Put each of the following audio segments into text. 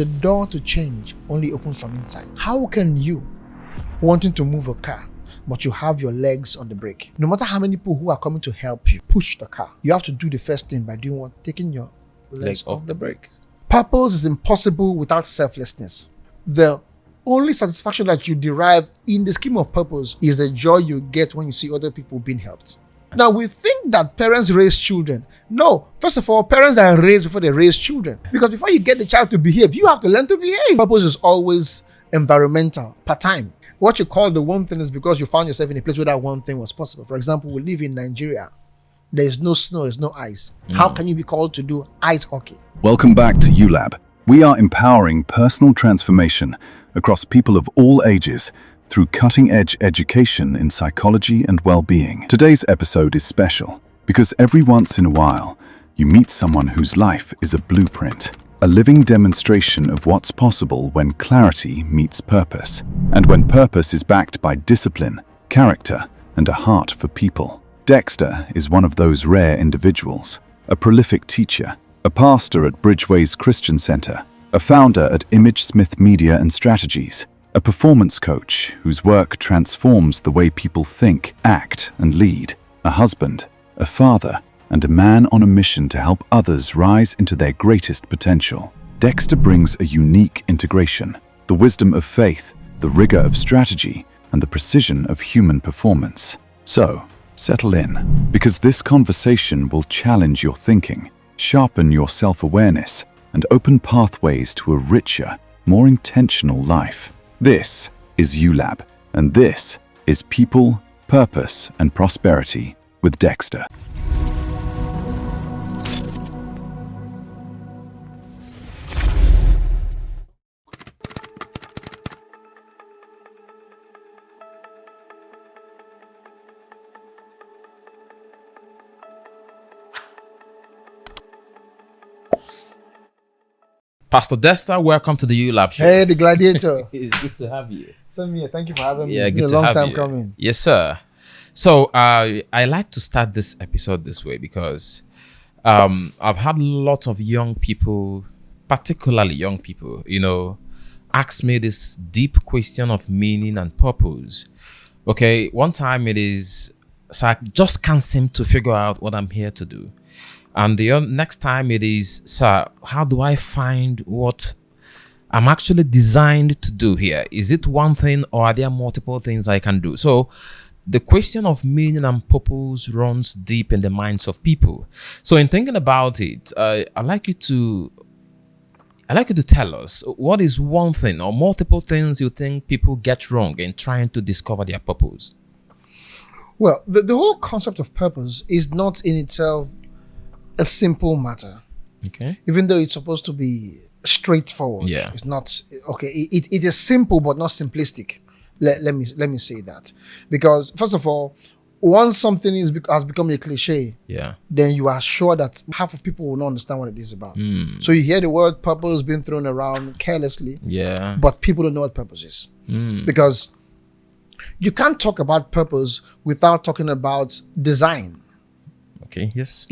the door to change only opens from inside. How can you, wanting to move a car, but you have your legs on the brake? No matter how many people who are coming to help you push the car, you have to do the first thing by doing what? Taking your legs off the brake. Purpose is impossible without selflessness. The only satisfaction that you derive in the scheme of purpose is the joy you get when you see other people being helped. Now, we think that parents raise children. No, first of all, parents are raised before they raise children. Because before you get the child to behave, you have to learn to behave. Purpose is always environmental, part-time. What you call the one thing is because you found yourself in a place where that one thing was possible. For example, we live in Nigeria. There is no snow, there's no ice. How can you be called to do ice hockey? Welcome back to Ulab. We are empowering personal transformation across people of all ages through cutting-edge education in psychology and well-being. Today's episode is special because every once in a while, you meet someone whose life is a blueprint, a living demonstration of what's possible when clarity meets purpose, and when purpose is backed by discipline, character, and a heart for people. Dexter is one of those rare individuals, a prolific teacher, a pastor at Bridgeways Gospel Center, a founder at Imagesmith Media and Strategies, a performance coach whose work transforms the way people think, act, and lead, a husband, a father, and a man on a mission to help others rise into their greatest potential. Dexter brings a unique integration, the wisdom of faith, the rigor of strategy, and the precision of human performance. So, settle in, because this conversation will challenge your thinking, sharpen your self-awareness, and open pathways to a richer, more intentional life. This is Ulab, and this is People, Purpose, and Prosperity with Dexter. Pastor Dexter, welcome to the Ulab show. Hey, the gladiator. It's good to have you. Same here. Thank you for having me. Yeah, It's good been to a long have time you. coming. Yes, sir. So I like to start this episode this way because I've had lots of young people, particularly young people, ask me this deep question of meaning and purpose. Okay, one time so I just can't seem to figure out what I'm here to do. And the next time it is, sir, how do I find what I'm actually designed to do here? Is it one thing or are there multiple things I can do? So the question of meaning and purpose runs deep in the minds of people. So in thinking about it, I'd like you to tell us what is one thing or multiple things you think people get wrong in trying to discover their purpose? Well, the whole concept of purpose is not in itself a simple matter. Okay. Even though it's supposed to be straightforward. Yeah. It's not, okay, it is simple but not simplistic. Let me say that. Because first of all, once something has become a cliche, then you are sure that half of people will not understand what it is about. So you hear the word purpose being thrown around carelessly, but people don't know what purpose is. Because you can't talk about purpose without talking about design. Okay, yes.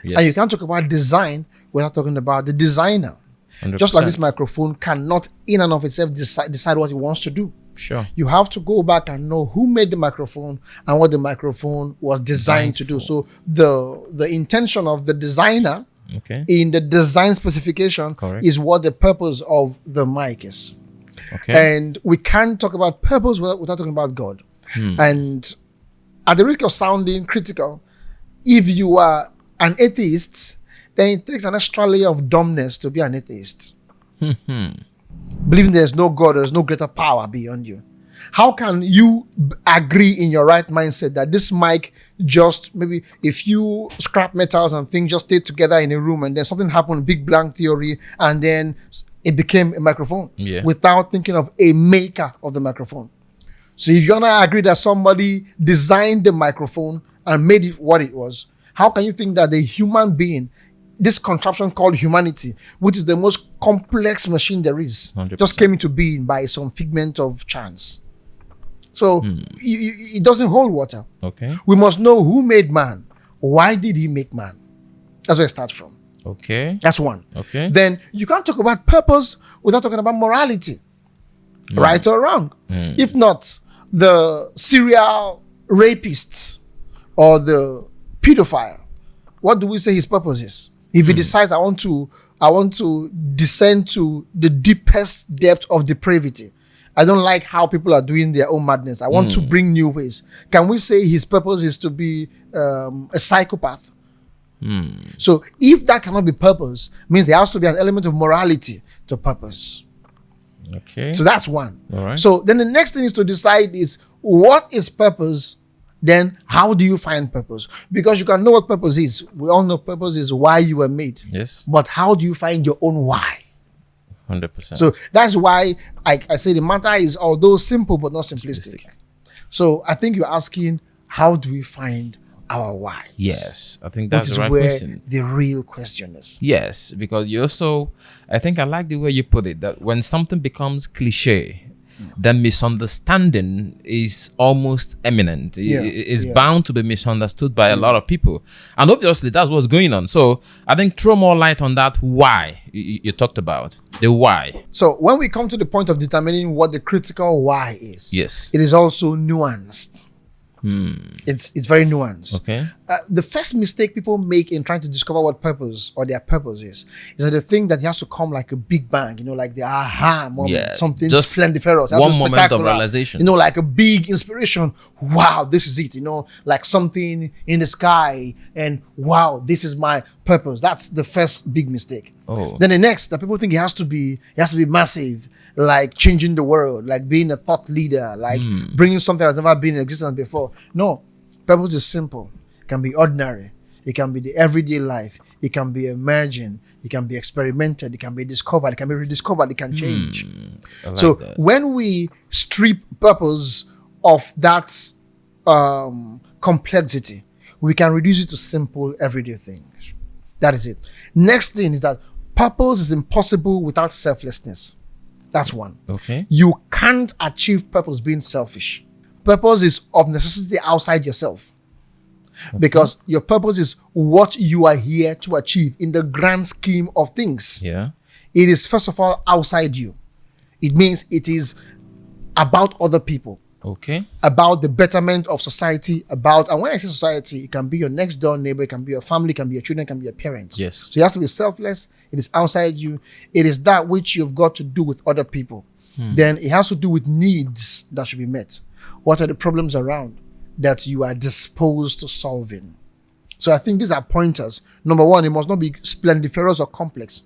And you can't talk about design without talking about the designer. 100%. Just like this microphone cannot in and of itself decide what it wants to do. Sure. You have to go back and know who made the microphone and what the microphone was designed to do. So the intention of the designer in the design specification is what the purpose of the mic is. Okay. And we can't talk about purpose without talking about God. And at the risk of sounding critical, if you are an atheist, then it takes an extra layer of dumbness to be an atheist. Believing there's no God, there's no greater power beyond you. How can you agree in your right mindset that this mic just, maybe if you scrap metals and things just stayed together in a room and then something happened, big bang theory, and then it became a microphone without thinking of a maker of the microphone? So if you're not agree that somebody designed the microphone and made it what it was, how can you think that the human being, this contraption called humanity, which is the most complex machine there is, 100%. Just came into being by some figment of chance? So it doesn't hold water. Okay. We must know who made man. Why did he make man? That's where it starts from. Okay. That's one. Okay. Then you can't talk about purpose without talking about morality. Right or wrong. If not, the serial rapist or the pedophile, what do we say his purpose is? If he decides I want to descend to the deepest depth of depravity, I don't like how people are doing their own madness, I want to bring new ways, can we say his purpose is to be a psychopath? So if that cannot be purpose, means there has to be an element of morality to purpose. Okay. So that's one. All right. So then the next thing is to decide is what is purpose, then how do you find purpose? Because you can know what purpose is. We all know purpose is why you were made. Yes. But how do you find your own why? 100%. So that's why I say the matter is although simple but not simplistic. So I think you're asking, how do we find our why? Yes, I think that's Which is the right where question. the real question is. Yes, because you also, I think I like the way you put it, that when something becomes cliche, then misunderstanding is almost imminent. It's bound to be misunderstood by a lot of people. And obviously that's what's going on. So I think throw more light on that why you talked about, the why. So when we come to the point of determining what the critical why is, Yes. it is also nuanced. It's very nuanced. Okay. The first mistake people make in trying to discover what purpose or their purpose is that they think that it has to come like a big bang, like the aha moment, Yes. something Just splendiferous, one moment of spectacular, realization. like a big inspiration. Wow, this is it, like something in the sky, and wow, this is my purpose. That's the first big mistake. Oh. Then the next, that people think it has to be massive, like changing the world, like being a thought leader, like bringing something that's never been in existence before. No, purpose is simple. It can be ordinary. It can be the everyday life. It can be emerging. It can be experimented. It can be discovered. It can be rediscovered. It can change. I So like that. when we strip purpose of that complexity, we can reduce it to simple everyday things. That is it. Next thing is that purpose is impossible without selflessness. That's one. Okay. You can't achieve purpose being selfish. Purpose is of necessity outside yourself. Because your purpose is what you are here to achieve in the grand scheme of things. Yeah. It is first of all outside you. It means it is about other people, Okay. about the betterment of society, and when I say society, it can be your next door neighbor, it can be your family, it can be your children, it can be your parents. Yes. So you have to be selfless. It is outside you. It is that which you've got to do with other people. Then it has to do with needs that should be met. What are the problems around that you are disposed to solving? So I think these are pointers. Number one, it must not be splendiferous or complex.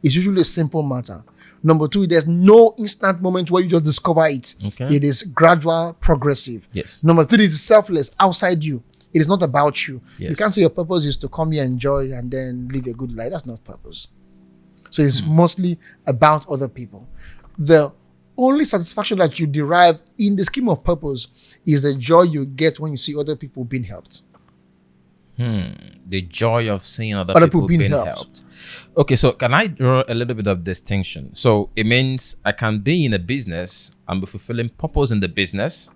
It's usually a simple matter. Number two, there's no instant moment where you just discover it. Okay. It is gradual, progressive. Yes. Number three, it's selfless, outside you. It is not about you. Yes. You can't say your purpose is to come here, enjoy, and then live a good life. That's not purpose. So it's mostly about other people. The only satisfaction that you derive in the scheme of purpose is the joy you get when you see other people being helped. The joy of seeing other Other people people being being helped. Okay, so can I draw a little bit of distinction? So it means I can be in a business and be fulfilling purpose in the business.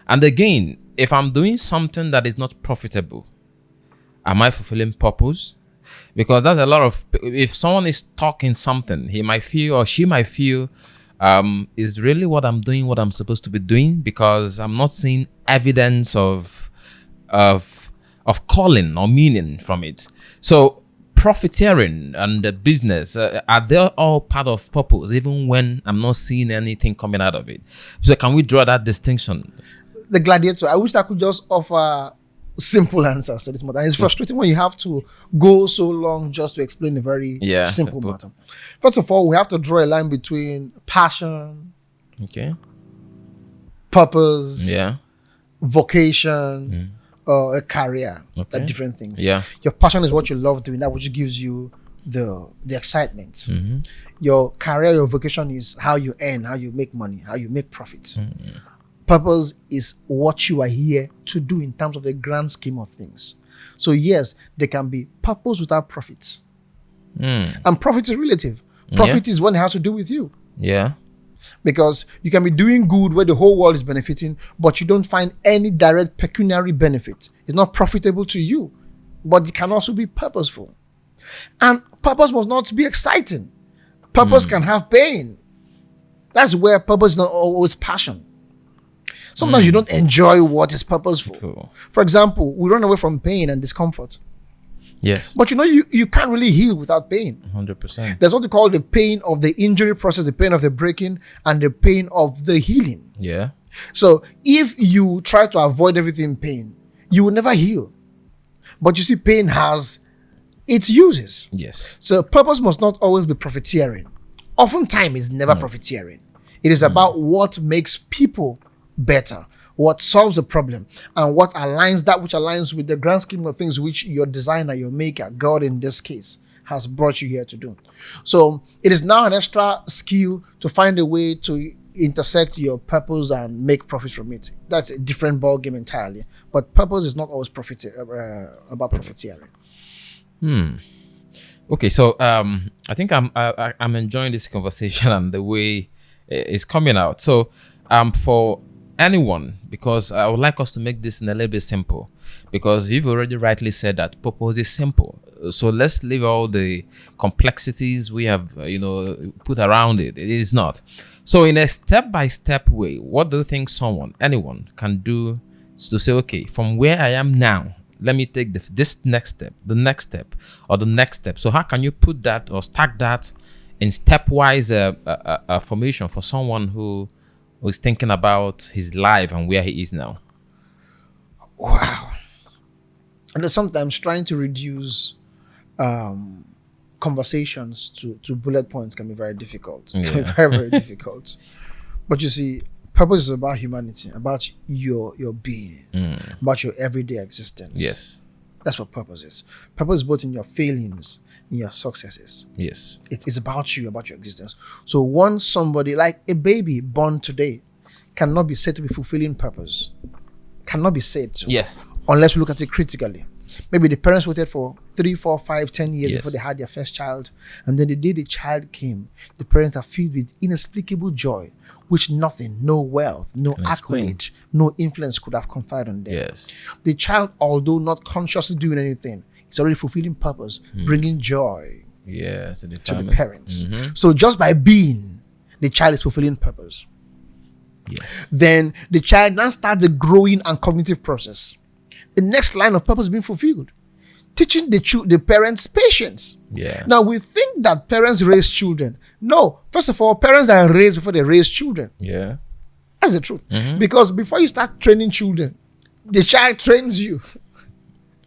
And again, if I'm doing something that is not profitable, am I fulfilling purpose? Because that's a lot of, if someone is talking something, he might feel or she might feel, is really what I'm doing what I'm supposed to be doing? Because I'm not seeing evidence of calling or meaning from it. So profiteering and the business, are they all part of purpose, even when I'm not seeing anything coming out of it? So can we draw that distinction? The gladiator, I wish I could just offer simple answers to this matter. And it's frustrating when you have to go so long just to explain a very simple matter. First of all, we have to draw a line between passion, purpose, vocation, a career, like different things. Yeah. Your passion is what you love doing, that which gives you the excitement. Your career, your vocation is how you earn, how you make money, how you make profits. Purpose is what you are here to do in terms of the grand scheme of things. So yes, there can be purpose without profits. And profit is relative. Profit is when it has to do with you. Yeah. Because you can be doing good where the whole world is benefiting, but you don't find any direct pecuniary benefit. It's not profitable to you, but it can also be purposeful. And purpose must not be exciting. Purpose can have pain. That's where purpose is not always passion. Sometimes you don't enjoy what is purposeful. Cool. For example, we run away from pain and discomfort. Yes. But you can't really heal without pain. 100%. There's what we call the pain of the injury process, the pain of the breaking, and the pain of the healing. Yeah. So if you try to avoid everything pain, you will never heal. But you see, pain has its uses. Yes. So purpose must not always be profiteering. Oftentimes, it's never profiteering. It is about what makes people better, what solves the problem, and what aligns that which aligns with the grand scheme of things which your designer, your maker, God in this case, has brought you here to do. So it is now an extra skill to find a way to intersect your purpose and make profits from it. That's a different ball game entirely. But purpose is not always about profiteering. Okay, so I think I'm enjoying this conversation and the way it's coming out. So for anyone, because I would like us to make this in a little bit simple, because you've already rightly said that purpose is simple. So let's leave all the complexities we have, put around it. It is not. So in a step-by-step way, what do you think anyone can do to say, okay, from where I am now, let me take this next step, the next step, or the next step. So how can you put that or stack that in stepwise formation for someone who is thinking about his life and where he is now? Wow. And sometimes trying to reduce conversations to bullet points can be very difficult. Yeah. Can be very, very difficult. But you see, purpose is about humanity, about your being, about your everyday existence. Yes. That's what purpose is. Purpose is both in your failings, in your successes. Yes. It's about you, about your existence. So once somebody, like a baby born today, cannot be said to be fulfilling purpose, cannot be said to. Yes. Unless we look at it critically. Maybe the parents waited for 3, 4, 5, 10 years Yes. before they had their first child. And then the day the child came, the parents are filled with inexplicable joy, which nothing, no wealth, no accolade, no influence could have conferred on them. Yes. The child, although not consciously doing anything, is already fulfilling purpose, bringing joy Yes. To to the parents. So just by being, the child is fulfilling purpose. Yes. Then the child now starts the growing and cognitive process. The next line of purpose being fulfilled. Teaching the parents patience. Yeah. Now we think that parents raise children. No, first of all, parents are raised before they raise children. Yeah. That's the truth. Because before you start training children, the child trains you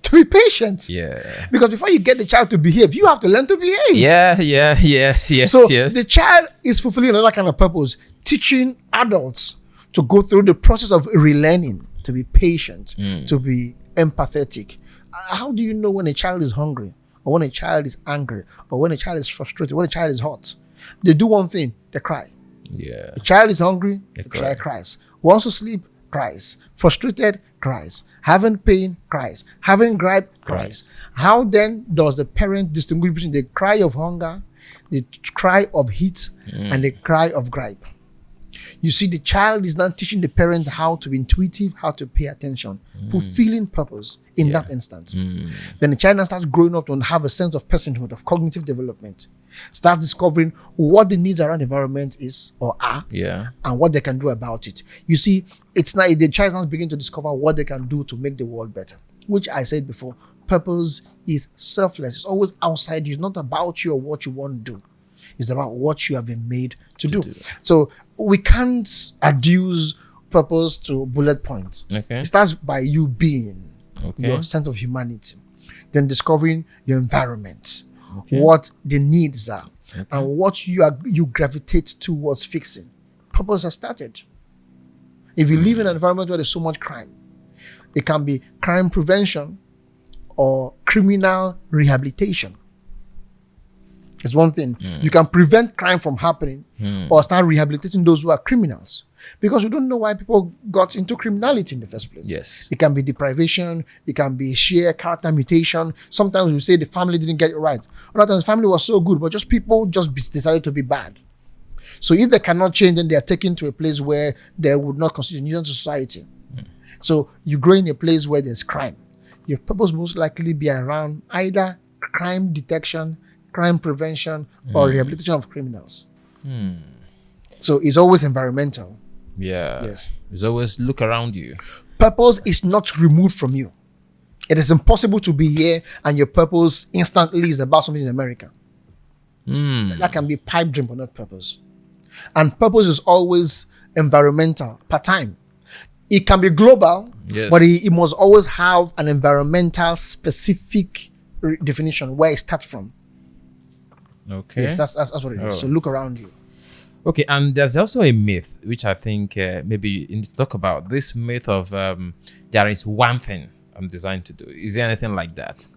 to be patient. Yeah. Because before you get the child to behave, you have to learn to behave. Yeah. Yes. So Yes. the child is fulfilling another kind of purpose, teaching adults to go through the process of relearning, to be patient, to be empathetic. How do you know when a child is hungry, or when a child is angry, or when a child is frustrated, when a child is hot? They do one thing, they cry. Yeah. The child is hungry, the cry. child cries. Wants to sleep, cries. Frustrated, cries. Having pain, cries. Having gripe, cries. How then does the parent distinguish between the cry of hunger, the cry of heat, and the cry of gripe? You see, the child is now teaching the parent how to be intuitive, how to pay attention, fulfilling purpose in that instant. Then the child now starts growing up to have a sense of personhood, of cognitive development. Start discovering what the needs around the environment is or are, and what they can do about it. You see, it's not the child now begin to discover what they can do to make the world better. Which I said before, purpose is selfless. It's always outside you. It's not about you or what you want to do. It's about what you have been made to do. So we can't adduce purpose to bullet points. Okay. It starts by you being, your sense of humanity, then discovering your environment, what the needs are, and what you gravitate towards fixing. Purpose has started. If you live in an environment where there's so much crime, it can be crime prevention or criminal rehabilitation. It's one thing. You can prevent crime from happening or start rehabilitating those who are criminals. Because we don't know why people got into criminality in the first place. Yes. It can be deprivation. It can be sheer character mutation. Sometimes we say the family didn't get it right. Other times the family was so good, but just people decided to be bad. So if they cannot change, then they are taken to a place where they would not constitute a nuisance to society. So you grow in a place where there's crime. Your purpose most likely be around either crime detection, crime prevention, or rehabilitation of criminals. So it's always environmental. Yeah. Yes. It's always look around you. Purpose is not removed from you. It is impossible to be here and your purpose instantly is about something in America. That can be pipe dream, but not purpose. And purpose is always environmental, part-time. It can be global, but it must always have an environmental specific definition where it starts from. Okay. Yes, that's what it is. So look around you. Okay, and there's also a myth, which I think maybe you need to talk about. This myth of there is one thing I'm designed to do. Is there anything like that?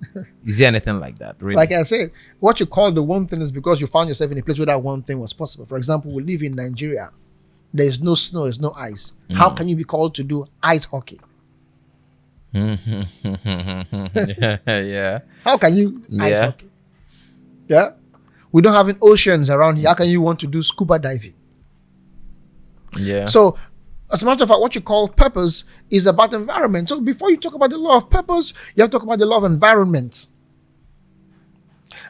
Is there anything like that? Really? Like I said, what you call the one thing is because you found yourself in a place where that one thing was possible. For example, we live in Nigeria. There is no snow, there's no ice. How can you be called to do ice hockey? Yeah. How can you ice hockey? Yeah. We don't have oceans around here. How can you want to do scuba diving? Yeah. So, as a matter of fact, what you call purpose is about environment. So, before you talk about the law of purpose, you have to talk about the law of environment.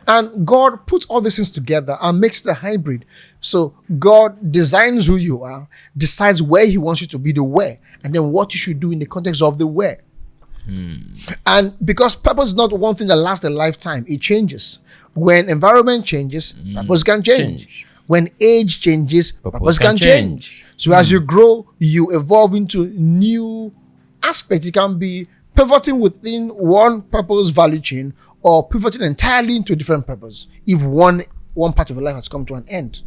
And God puts all these things together and makes the hybrid. So, God designs who you are, decides where He wants you to be, the where, and then what you should do in the context of the where. And because purpose is not one thing that lasts a lifetime, it changes. When environment changes, purpose can change. When age changes, purpose can change. So as you grow, you evolve into new aspects. It can be pivoting within one purpose value chain or pivoting entirely into a different purpose if one part of your life has come to an end.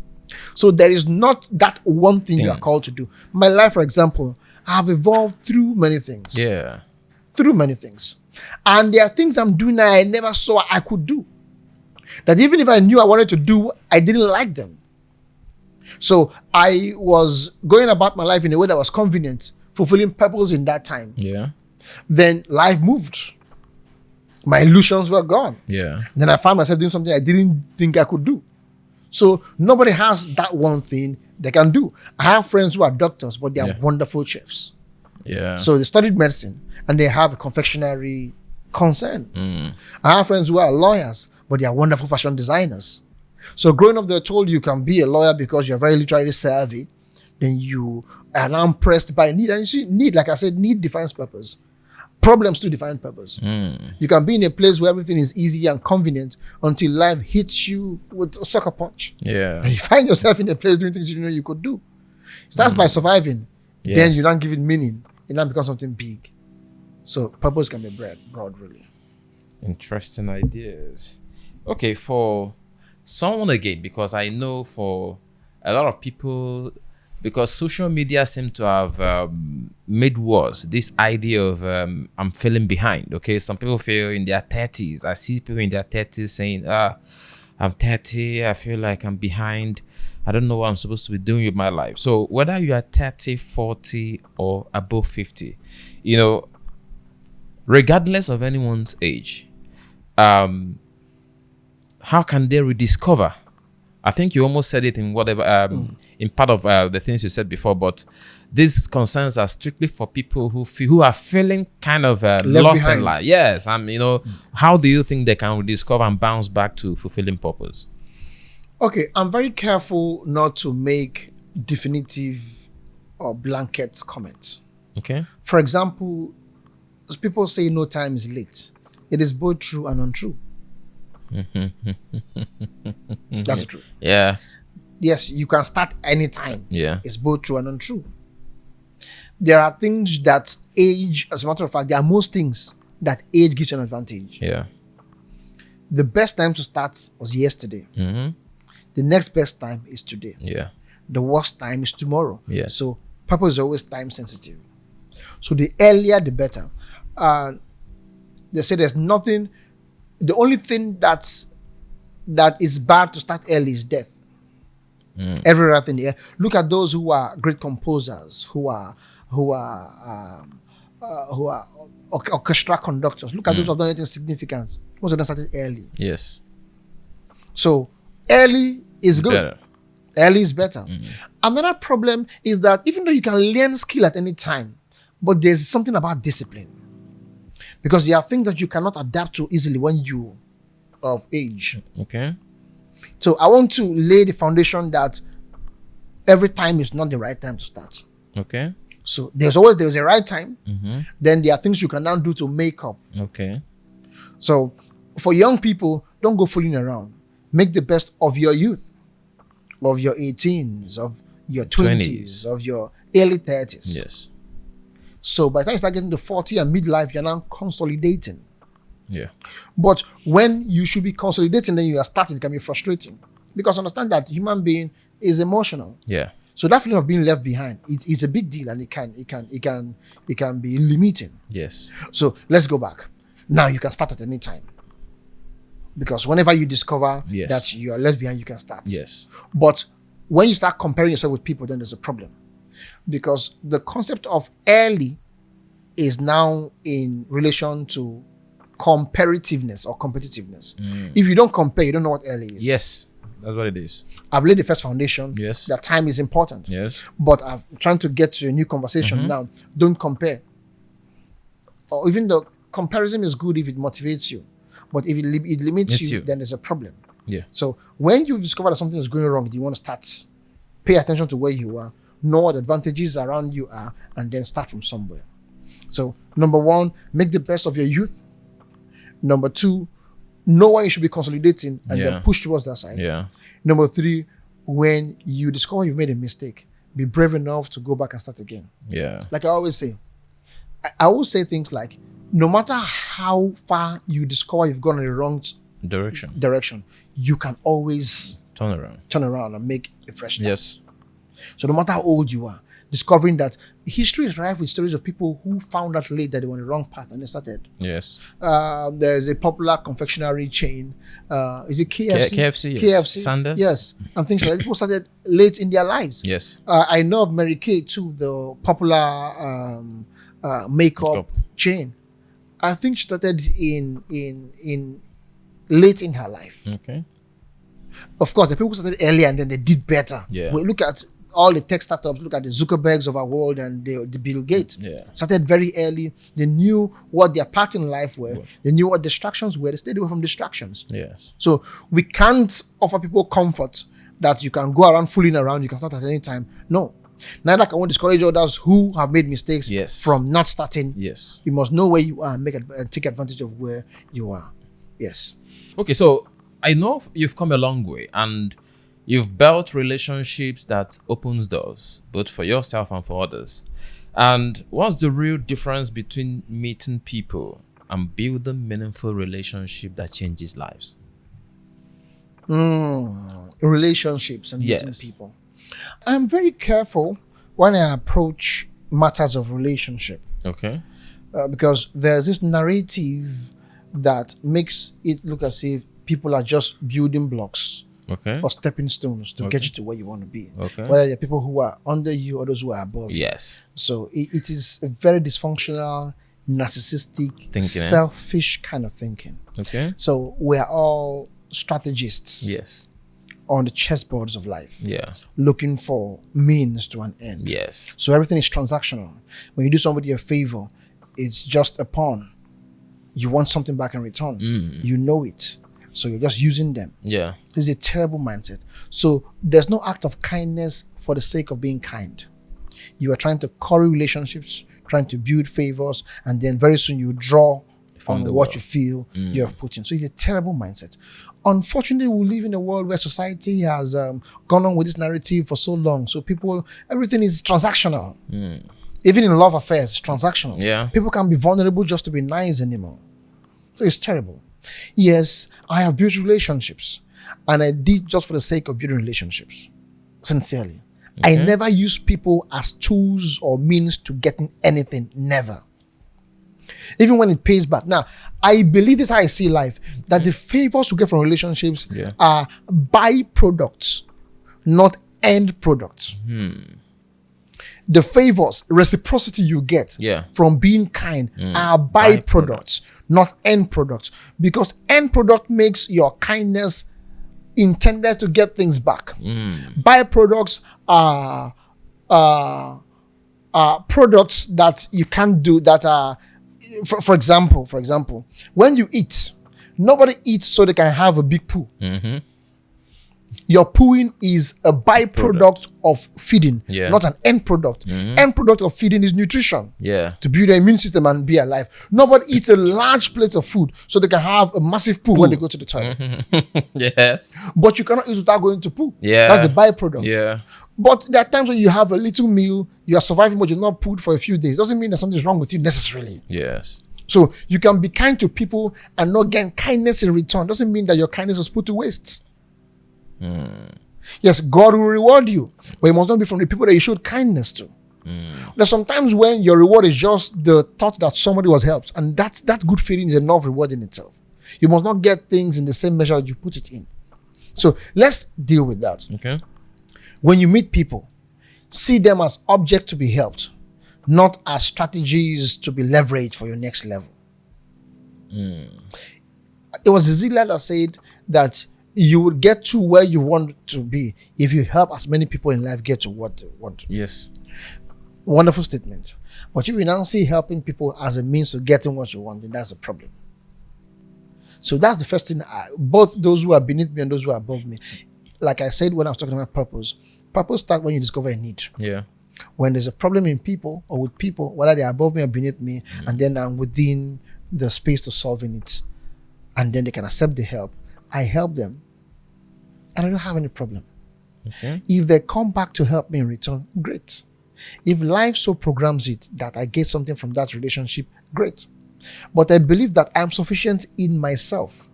So there is not that one thing you are called to do. My life, for example, I have evolved through many things. Yeah. Through many things. And there are things I'm doing that I never saw I could do. That even if I knew I wanted to do, I didn't like them. So I was going about my life in a way that was convenient, fulfilling purpose in that time. Yeah. Then life moved. My illusions were gone. Yeah. Then I found myself doing something I didn't think I could do. So nobody has that one thing they can do. I have friends who are doctors, but they are wonderful chefs. Yeah. So they studied medicine and they have a confectionery concern. I have friends who are lawyers, but they are wonderful fashion designers. So growing up, they're told you can be a lawyer because you're very literally savvy. Then you are now impressed by need. And you see, need, like I said, need defines purpose. Problems to define purpose. You can be in a place where everything is easy and convenient until life hits you with a sucker punch. Yeah. And you find yourself in a place doing things you didn't know you could do. It starts by surviving. Yes. Then you don't give it meaning. It now becomes something big. So purpose can be broad, really. Interesting ideas. Okay, for someone again, because I know for a lot of people, because social media seem to have made worse this idea of I'm feeling behind. Okay, some people feel in their 30s. I see people in their 30s saying, I'm 30, I feel like I'm behind. I don't know what I'm supposed to be doing with my life. So whether you are 30, 40, or above 50, you know, regardless of anyone's age, how can they rediscover? I think you almost said it in whatever in part of the things you said before, but these concerns are strictly for people who are feeling kind of lost behind. in life. Yes, you know, how do you think they can rediscover and bounce back to fulfilling purpose? Okay, I'm very careful not to make definitive or blanket comments. Okay. For example, as people say no time is late. It is both true and untrue. That's the truth. Yeah. Yes, you can start anytime. Yeah. It's both true and untrue. There are things that age, as a matter of fact, there are most things that age gives you an advantage. Yeah. The best time to start was yesterday. The next best time is today. Yeah. The worst time is tomorrow. Yeah. So purpose is always time sensitive. So the earlier, the better. They say there's nothing. The only thing that is bad to start early is death. Every other thing. Yeah. Look at those who are great composers, who are orchestra conductors. Look at those who have done anything significant. Most of them started early. Yes. So early is good. Better. Early is better. Another problem is that even though you can learn skill at any time, but there's something about discipline. Because there are things that you cannot adapt to easily when you of age. Okay. So I want to lay the foundation that every time is not the right time to start. Okay. So there's a right time. Then there are things you can now do to make up. Okay. So for young people, don't go fooling around. Make the best of your youth, of your 18s, of your 20s, of your early 30s. Yes. So by the time you start getting to 40 and midlife, you're now consolidating. Yeah. But when you should be consolidating, then you are starting, it can be frustrating. Because understand that human being is emotional. Yeah. So that feeling of being left behind, it's a big deal, and it can be limiting. Yes. So let's go back. Now you can start at any time. Because whenever you discover that you are left behind, you can start. Yes. But when you start comparing yourself with people, then there's a problem. Because the concept of early is now in relation to comparativeness or competitiveness. If you don't compare, you don't know what early is. Yes. That's what it is. I've laid the first foundation. Yes. That time is important. Yes. But I'm trying to get to a new conversation now. Don't compare. Or even though comparison is good if it motivates you. But if it limits you, then there's a problem. Yeah. So when you've discovered that something is going wrong, you want to start, pay attention to where you are, know what advantages around you are, and then start from somewhere. So number one, make the best of your youth. Number two, know why you should be consolidating and then push towards that side. Yeah. Number three, when you discover you've made a mistake, be brave enough to go back and start again. Yeah. Like I always say, I always say things like, no matter how far you discover you've gone in the wrong direction, you can always turn around and make a fresh start. Yes. So no matter how old you are, discovering that history is rife with stories of people who found out late that they were on the wrong path and they started. Yes. There's a popular confectionery chain. Is it KFC? KFC. Yes. KFC. Sanders. Yes. And things like that. People started late in their lives. Yes. I know of Mary Kay too, the popular makeup chain. I think she started in late in her life. Okay. Of course, the people who started earlier and then they did better. Yeah. We look at all the tech startups, look at the Zuckerbergs of our world and the Bill Gates. Yeah. Started very early. They knew what their part in life were. They knew what distractions were. They stayed away from distractions. Yes. So we can't offer people comfort that you can go around fooling around, you can start at any time. No. Neither can we discourage others who have made mistakes from not starting. Yes. You must know where you are and take advantage of where you are. Yes. Okay, so I know you've come a long way and you've built relationships that opens doors, both for yourself and for others. And what's the real difference between meeting people and building meaningful relationship that changes lives? Relationships and meeting people. I'm very careful when I approach matters of relationship. Okay. Because there's this narrative that makes it look as if people are just building blocks or stepping stones to get you to where you want to be. Okay. Whether they're people who are under you or those who are above you. Yes. So it is a very dysfunctional, narcissistic, thinking, selfish kind of thinking. Okay. So we're all strategists. Yes. On the chessboards of life. Yeah. Looking for means to an end. Yes. So everything is transactional. When you do somebody a favor, it's just a pawn. You want something back in return. You know it. So you're just using them. Yeah. This is a terrible mindset. So there's no act of kindness for the sake of being kind. You are trying to curry relationships, trying to build favors, and then very soon you draw on what you feel you have put in. So it's a terrible mindset. Unfortunately, we live in a world where society has gone on with this narrative for so long. So everything is transactional. Even in love affairs, it's transactional. Yeah. People can't be vulnerable just to be nice anymore. So it's terrible. Yes, I have built relationships. And I did just for the sake of building relationships. Sincerely. I never use people as tools or means to getting anything. Never. Even when it pays back. Now, I believe this is how I see life. That the favors you get from relationships are byproducts, not end products. The favors, reciprocity you get from being kind are byproducts, not end products. Because end product makes your kindness intended to get things back. Byproducts are products that you can't do that are, for example, when you eat, Nobody eats so they can have a big poo. Your pooing is a byproduct of feeding, not an end product. End product of feeding is nutrition. To build your immune system and be alive. Nobody eats a large plate of food so they can have a massive poo when they go to the toilet. But you cannot eat without going to poo. That's the byproduct. But there are times when you have a little meal, you are surviving, but you're not pooed for a few days. Doesn't mean that something's wrong with you necessarily. So you can be kind to people and not get kindness in return. Doesn't mean that your kindness was put to waste. Yes, God will reward you, but it must not be from the people that you showed kindness to. There's sometimes when your reward is just the thought that somebody was helped, and that good feeling is enough reward in itself. You must not get things in the same measure that you put it in. So let's deal with that. When you meet people, see them as objects to be helped, not as strategies to be leveraged for your next level. It was Zilla that said that you would get to where you want to be if you help as many people in life get to what they want to. Wonderful statement. But if you now see helping people as a means to getting what you want, then that's a problem. So that's the first thing. Both those who are beneath me and those who are above me. Like I said when I was talking about purpose starts when you discover a need. When there's a problem in people or with people, whether they're above me or beneath me, and then I'm within the space to solving it, and then they can accept the help, I help them, and I don't have any problem. If they come back to help me in return, great. If life so programs it that I get something from that relationship, great. But I believe that I'm sufficient in myself,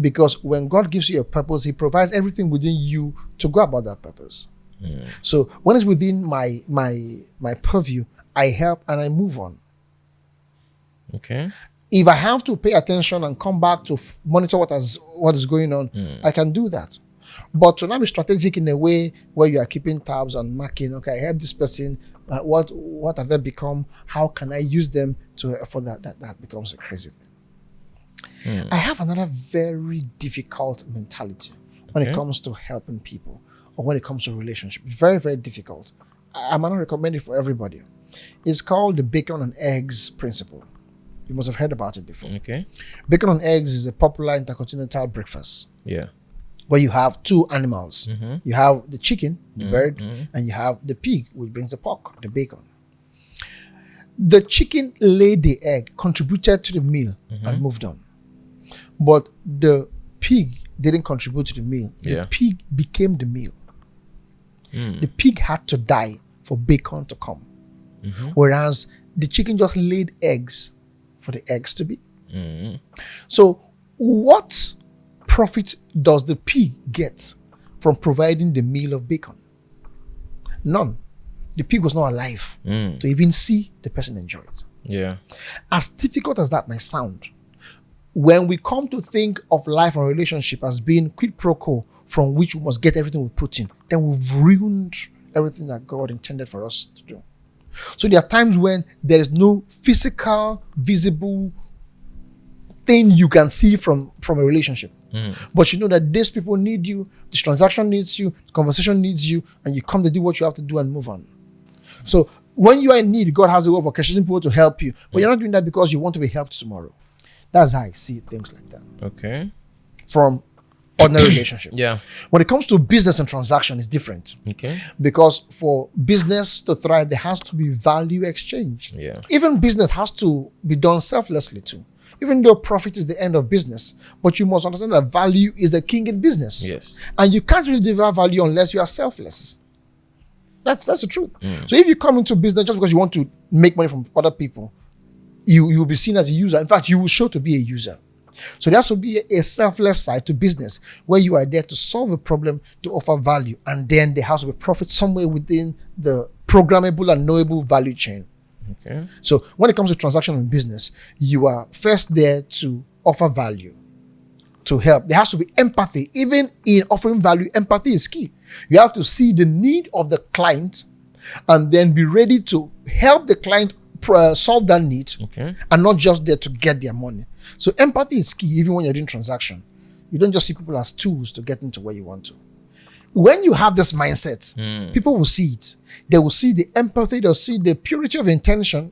because when God gives you a purpose, He provides everything within you to go about that purpose. So when it's within my purview, I help and I move on. If I have to pay attention and come back to monitor what is going on, I can do that. But to not be strategic in a way where you are keeping tabs and marking, okay, I help this person, what have they become? How can I use them for that? That becomes a crazy thing. I have another very difficult mentality when it comes to helping people or when it comes to relationships. Very, very difficult. I might not recommend it for everybody. It's called the bacon and eggs principle. You must have heard about it before. Bacon and eggs is a popular intercontinental breakfast. Where you have two animals. You have the chicken, the bird, and you have the pig, which brings the pork, the bacon. The chicken laid the egg, contributed to the meal, and moved on. But the pig didn't contribute to the meal. The pig became the meal. The pig had to die for bacon to come. Whereas the chicken just laid eggs for the eggs to be. So what profit does the pig get from providing the meal of bacon? None. The pig was not alive to even see the person enjoy it. As difficult as that might sound, when we come to think of life and relationship as being quid pro quo from which we must get everything we put in, then we've ruined everything that God intended for us to do. So there are times when there is no physical, visible thing you can see from a relationship. But you know that these people need you, this transaction needs you, the conversation needs you, and you come to do what you have to do and move on. So when you are in need, God has a way of orchestrating people to help you. But you're not doing that because you want to be helped tomorrow. That's how I see things like that. From ordinary relationship. When it comes to business and transaction, it's different. Because for business to thrive, there has to be value exchange. Even business has to be done selflessly too. Even though profit is the end of business, but you must understand that value is the king in business. And you can't really deliver value unless you are selfless. That's the truth. So if you come into business just because you want to make money from other people, you will be seen as a user. In fact, you will show to be a user. So there has to be a selfless side to business where you are there to solve a problem, to offer value, and then there has to be profit somewhere within the programmable and knowable value chain. So when it comes to transaction and business, you are first there to offer value, to help. There has to be empathy. Even in offering value, empathy is key. You have to see the need of the client and then be ready to help the client solve that need, and not just there to get their money. So empathy is key even when you're doing transaction. You don't just see people as tools to get into where you want to. When you have this mindset, people will see it. They will see the empathy, they'll see the purity of intention,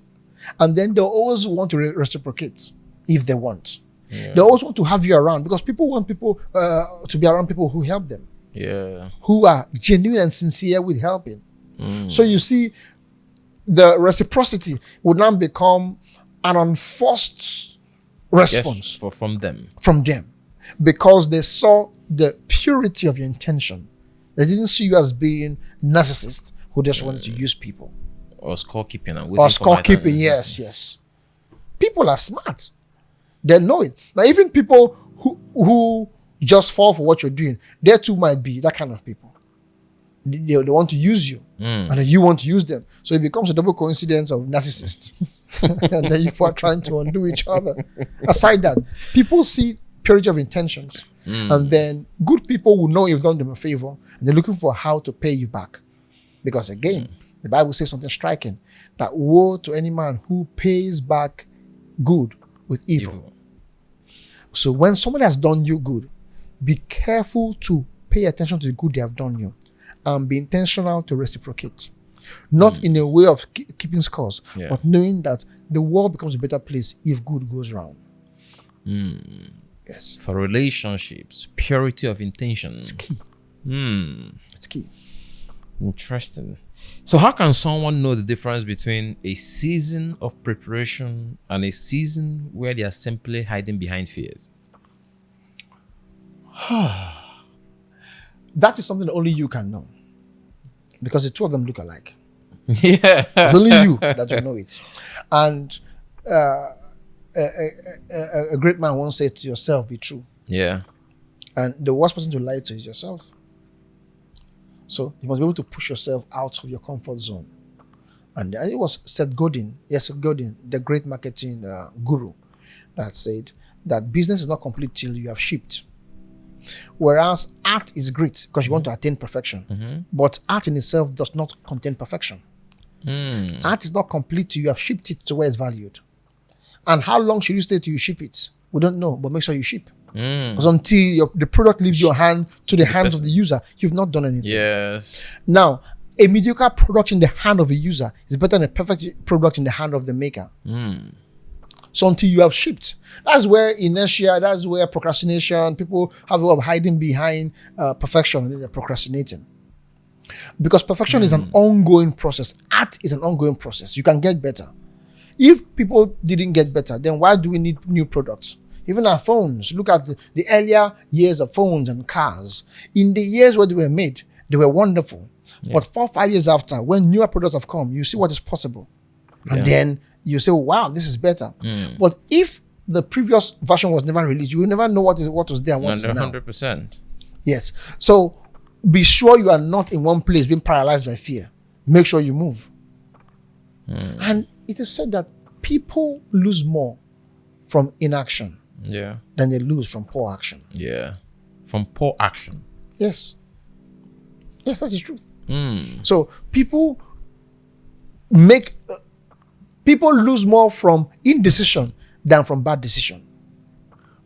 and then they'll always want to reciprocate if they want. Yeah. They always want to have you around because people want people to be around people who help them. Yeah. Who are genuine and sincere with helping. So you see, the reciprocity would now become an unforced response from them. From them. Because they saw the purity of your intention. They didn't see you as being narcissists who just wanted to use people. Or scorekeeping. Or scorekeeping, yes. People are smart. They know it. Now, even people who just fall for what you're doing, they too might be that kind of people. They want to use you, and then you want to use them. So it becomes a double coincidence of narcissists. And then people are trying to undo each other. Aside that, people see purity of intentions, and then good people will know you've done them a favor, and they're looking for how to pay you back. Because again, the Bible says something striking, that woe to any man who pays back good with evil. So when somebody has done you good, be careful to pay attention to the good they have done you and be intentional to reciprocate. Not in a way of keeping scores, but knowing that the world becomes a better place if good goes round. Yes. For relationships, purity of intention. It's key. It's key. Interesting. So how can someone know the difference between a season of preparation and a season where they are simply hiding behind fears? That is something that only you can know. Because the two of them look alike. Yeah. It's only you that will know it. And a great man once said to yourself, be true. Yeah. And the worst person to lie to is yourself. So you must be able to push yourself out of your comfort zone. And it was Seth Godin, the great marketing guru, that said that business is not complete till you have shipped. Whereas art is great because you want to attain perfection. But art in itself does not contain perfection. Art is not complete till you have shipped it to where it's valued. And how long should you stay till you ship it? We don't know, but make sure you ship. Because until the product leaves your hand to the hands of the user, you've not done anything. Yes. Now, a mediocre product in the hand of a user is better than a perfect product in the hand of the maker. So until you have shipped, that's where inertia, that's where procrastination, people have a way of hiding behind perfection and they're procrastinating. Because perfection is an ongoing process. Art is an ongoing process. You can get better. If people didn't get better, then why do we need new products? Even our phones, look at the earlier years of phones and cars. In the years where they were made, they were wonderful. But 4 or 5 years after, when newer products have come, you see what is possible. And then you say, wow, this is better. But if the previous version was never released, you will never know what was there and what is now. 100%. Yes. So be sure you are not in one place being paralyzed by fear. Make sure you move. And it is said that people lose more from inaction than they lose from poor action. Yeah. From poor action. Yes. Yes, that's the truth. So people lose more from indecision than from bad decision.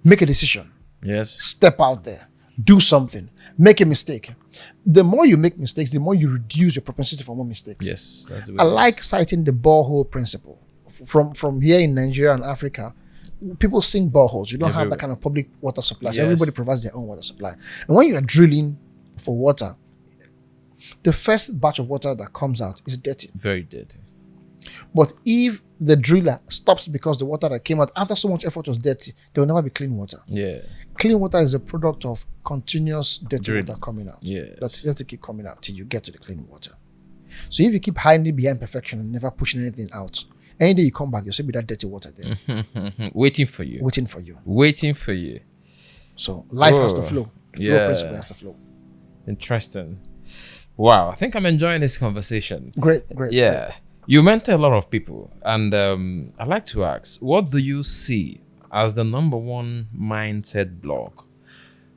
Make a decision. Yes. Step out there. Do something. Make a mistake. The more you make mistakes, the more you reduce your propensity for more mistakes. Yes. That's I like citing the borehole principle. From here in Nigeria and Africa, people sink boreholes. You don't have that kind of public water supply. So everybody provides their own water supply. And when you are drilling for water, the first batch of water that comes out is dirty. Very dirty. But if the driller stops because the water that came out after so much effort was dirty, there will never be clean water. Yeah. Clean water is a product of continuous dirty water coming out. Yeah. That's to keep coming out till you get to the clean water. So if you keep hiding behind perfection and never pushing anything out, any day you come back, you'll still be that dirty water there. Waiting for you. Waiting for you. So life has to flow. The flow principle has to flow. Interesting. Wow. I think I'm enjoying this conversation. Great. Yeah. Great. You mentor a lot of people. And I'd like to ask, what do you see as the number one mindset block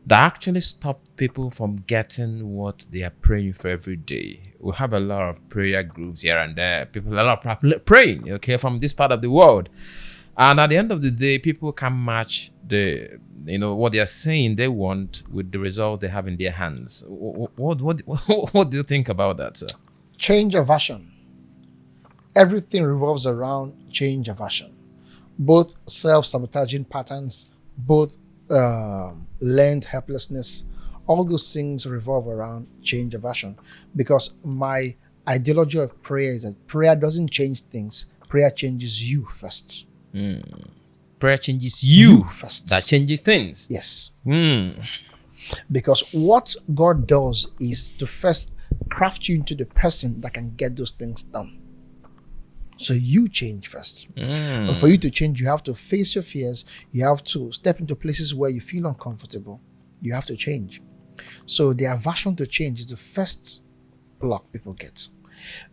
that actually stopped people from getting what they are praying for every day? We have a lot of prayer groups here and there. People are not praying, from this part of the world. And at the end of the day, people can match what they are saying they want with the result they have in their hands. What do you think about that, sir? Change aversion. Everything revolves around change aversion. Both self-sabotaging patterns, both learned helplessness, all those things revolve around change aversion. Because my ideology of prayer is that prayer doesn't change things. Prayer changes you first. Prayer changes you first. That changes things. Yes. Because what God does is to first craft you into the person that can get those things done. So you change first. And for you to change, you have to face your fears. You have to step into places where you feel uncomfortable. You have to change. So the aversion to change is the first block people get.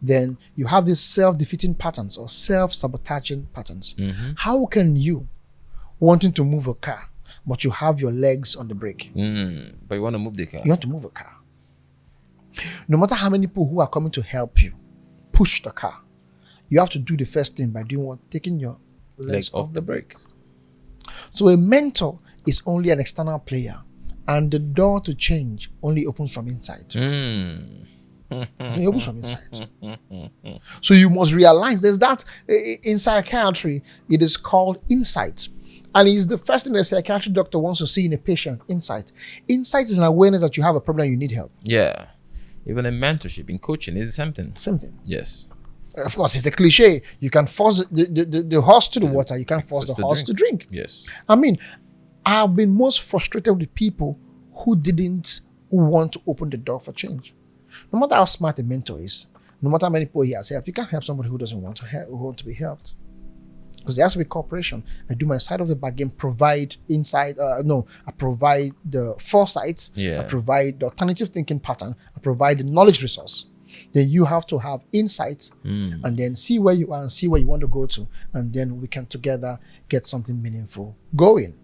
Then you have these self-defeating patterns or self-sabotaging patterns. How can you, wanting to move a car, but you have your legs on the brake? But you want to move the car. You want to move a car. No matter how many people who are coming to help you push the car, you have to do the first thing by doing what? Taking your legs off the brake. So a mentor is only an external player, and the door to change only opens from inside. It opens from inside. So you must realize there's that in psychiatry, it is called insight. And it's the first thing a psychiatric doctor wants to see in a patient, insight. Insight is an awareness that you have a problem, you need help. Yeah. Even in mentorship, in coaching, it's the same thing. Same thing. Yes. Of course, it's a cliche. You can force the horse to the water. You can't force the horse to drink. Yes. I mean, I've been most frustrated with people who didn't want to open the door for change. No matter how smart a mentor is, no matter how many people he has helped, you can't help somebody who doesn't want to help, who want to be helped. Because there has to be cooperation. I do my side of the bargain, provide insight. I provide the foresight. Yeah. I provide the alternative thinking pattern. I provide the knowledge resource. Then you have to have insights and then see where you are and see where you want to go to. And then we can together get something meaningful going.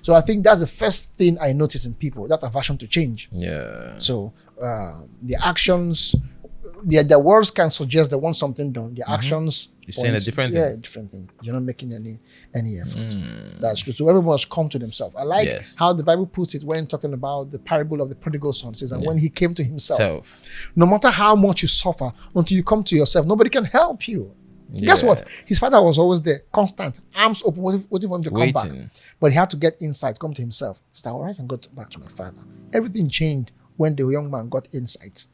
So I think that's the first thing I notice in people, that aversion to change. Yeah. So the actions, the words can suggest they want something done. The actions, you're saying a different thing. Yeah, a different thing. You're not making any effort. That's true. So everyone must come to themselves. I like how the Bible puts it when talking about the parable of the prodigal son. It says, and when he came to himself, no matter how much you suffer, until you come to yourself, nobody can help you. Yeah. Guess what? His father was always there, constant, arms open, waiting for him to come back. But he had to get insight, come to himself. Stay all right and go back to my father. Everything changed when the young man got insight.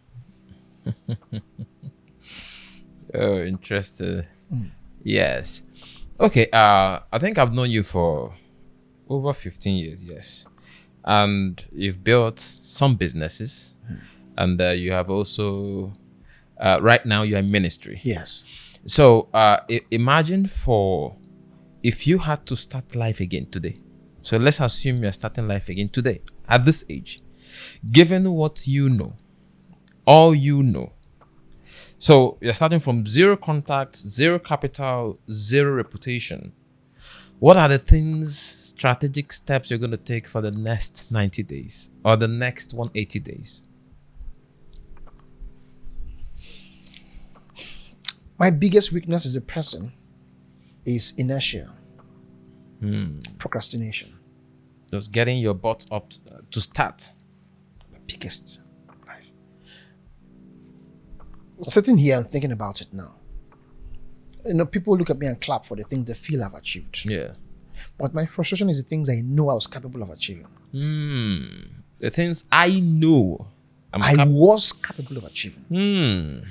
Oh, interesting. Yes. Okay. I think I've known you for over 15 years. Yes, and you've built some businesses, and you have also right now you're in ministry. Yes. So imagine if you had to start life again today. So let's assume you're starting life again today at this age, given what you know, all you know. So you're starting from zero contacts, zero capital, zero reputation. What are the strategic steps you're going to take for the next 90 days or the next 180 days? My biggest weakness as a person is inertia, procrastination. Just getting your butt up to start. My biggest life. Sitting here and thinking about it now. People look at me and clap for the things they feel I've achieved. Yeah. But my frustration is the things I know I was capable of achieving. The things I know I was capable of achieving.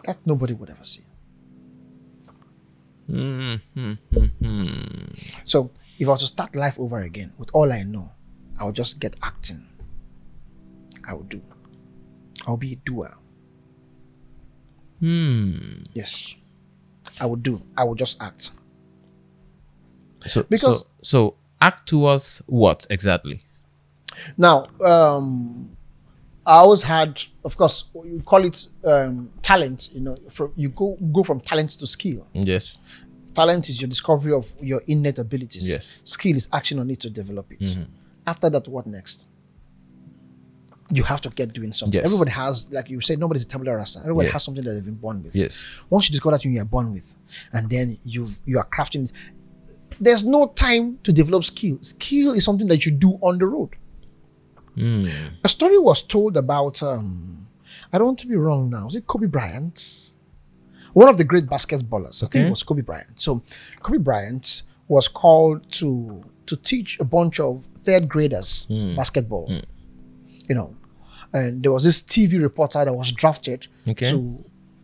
That nobody would ever see. So if I was to start life over again with all I know, I would just get acting. I would do. I'll be a doer. Yes. I would do. I would just act. So act towards what exactly? Now, I always had, of course, you call it talent. You go from talent to skill. Yes. Talent is your discovery of your innate abilities. Yes. Skill is action on it to develop it. After that, what next? You have to get doing something. Yes. Everybody has, like you say, nobody's a tabula rasa. Everybody has something that they've been born with. Yes. Once you discover that you are born with, and then you are crafting it, there's no time to develop skill. Skill is something that you do on the road. A story was told about, I don't want to be wrong now, was it Kobe Bryant? One of the great basketballers, I think it was Kobe Bryant. So Kobe Bryant was called to to teach a bunch of third graders basketball. You know, and there was this TV reporter that was drafted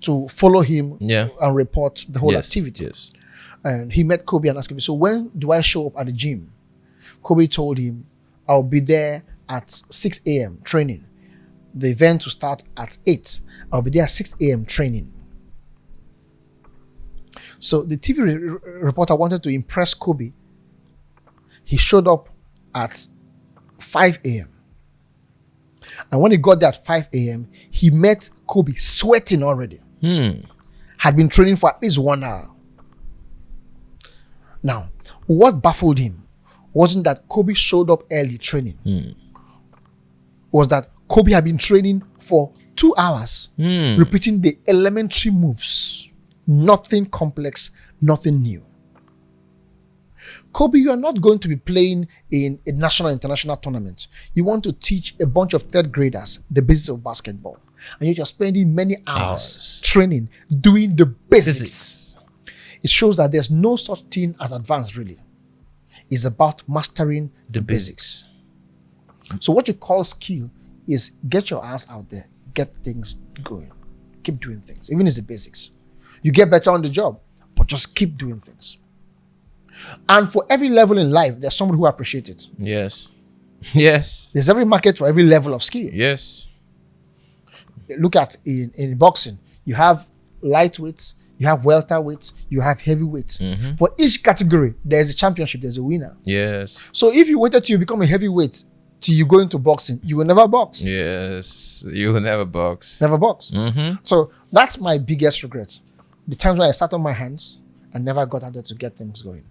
to follow him and report the whole activity. Yes. And he met Kobe and asked him, so when do I show up at the gym? Kobe told him, I'll be there at 6 a.m. training. The event will start at 8. I'll be there at 6 a.m. training. So the TV reporter wanted to impress Kobe. He showed up at 5 a.m. And when he got there at 5 a.m., he met Kobe sweating already. Had been training for at least 1 hour. Now, what baffled him wasn't that Kobe showed up early training. Was that Kobe had been training for 2 hours, repeating the elementary moves. Nothing complex, nothing new. Kobe, you are not going to be playing in a national international tournament. You want to teach a bunch of third graders the basics of basketball. And you're just spending many hours training, doing the basics. It shows that there's no such thing as advanced, really. It's about mastering the basics. So what you call skill is get your ass out there, get things going, keep doing things, even if it's the basics. You get better on the job, but just keep doing things. And for every level in life, there's someone who appreciates it. Yes. Yes. There's every market for every level of skill. Yes. Look at in boxing, you have lightweights, you have welterweights, you have heavyweights. For each category, there's a championship, there's a winner. Yes. So if you waited till you become a heavyweight till you go into boxing, you will never box. Yes. You will never box. Never box. So that's my biggest regret. The times when I sat on my hands and never got out there to get things going.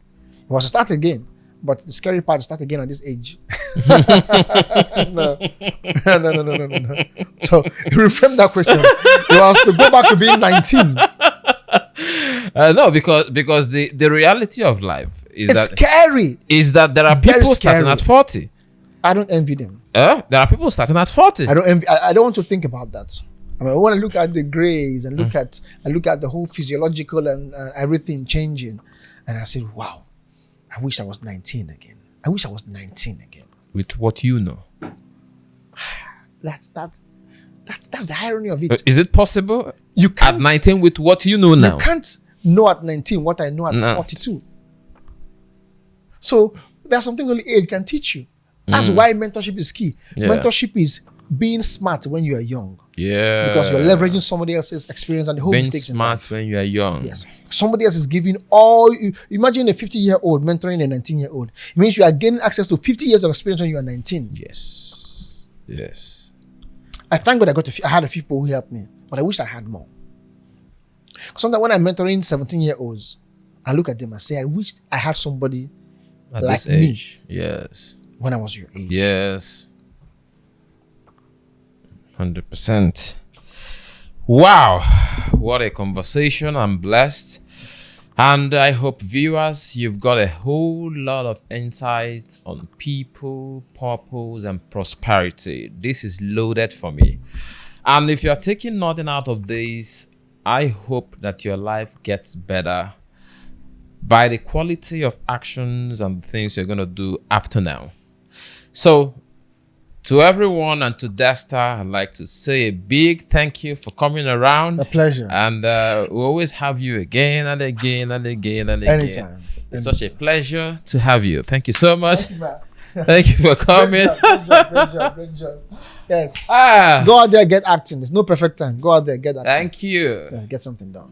It was to start again, but the scary part is start again at this age. No. So reframe that question. It was to go back to being 19. No, because the reality of life is It's scary. Is that there are Very people starting scary. at 40. I don't envy them. There are people starting at 40. I don't envy. I don't want to think about that. I mean, I want to look at the grays and look at the whole physiological and everything changing, and I said, "Wow, I wish I was 19 again. I wish I was 19 again." With what you know. That's the irony of it. Is it possible? You can't At 19 with what you know now. You can't know at 19 what I know at 42. So there's something only age can teach you. That's why mentorship is key. Yeah. Mentorship is being smart when you are young. Yeah. Because you're leveraging somebody else's experience and the whole Being mistakes smart in life. when you are young. Yes. Somebody else is giving all you. Imagine a 50-year-old mentoring a 19-year-old. It means you are gaining access to 50 years of experience when you are 19. Yes. Yes. I thank God I had a few people who helped me, but I wish I had more. Sometimes when I'm mentoring 17-year-olds, I look at them and say, I wish I had somebody At like this me age. Yes. when I was your age. Yes. 100%. Wow. What a conversation. I'm blessed. And I hope viewers, you've got a whole lot of insights on people, purpose, and prosperity. This is loaded for me. And if you're taking nothing out of this, I hope that your life gets better by the quality of actions and things you're going to do after now. So, to everyone and to Dexter, I'd like to say a big thank you for coming around. A pleasure. And we always have you again and again and again and again. Anytime. It's such a pleasure to have you. Thank you so much. Thank you, man. Thank you for coming. Great job. Yes. Go out there, get acting. There's no perfect time. Go out there, get acting. Thank you. Yeah, get something done.